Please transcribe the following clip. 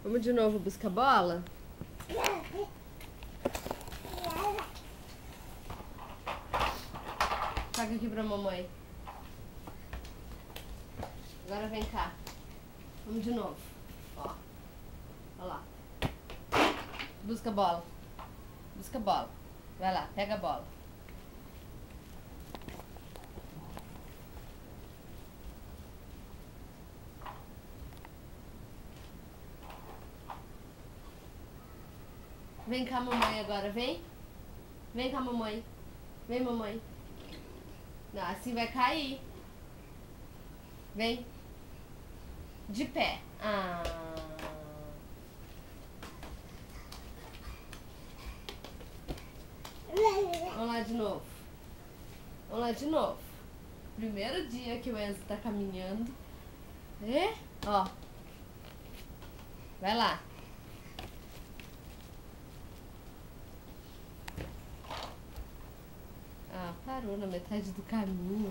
Vamos de novo buscar bola? Paga aqui pra mamãe. Agora vem cá. Vamos de novo. Ó. Olha lá. Busca a bola. Busca a bola. Vai lá, pega a bola. Vem cá, mamãe, agora, vem. Vem cá, mamãe. Vem, mamãe. Não, assim vai cair. Vem. De pé. Ah. Vamos lá de novo. Vamos lá de novo. Primeiro dia que o Enzo tá caminhando. É? Ó. Vai lá. Ah, parou na metade do caminho.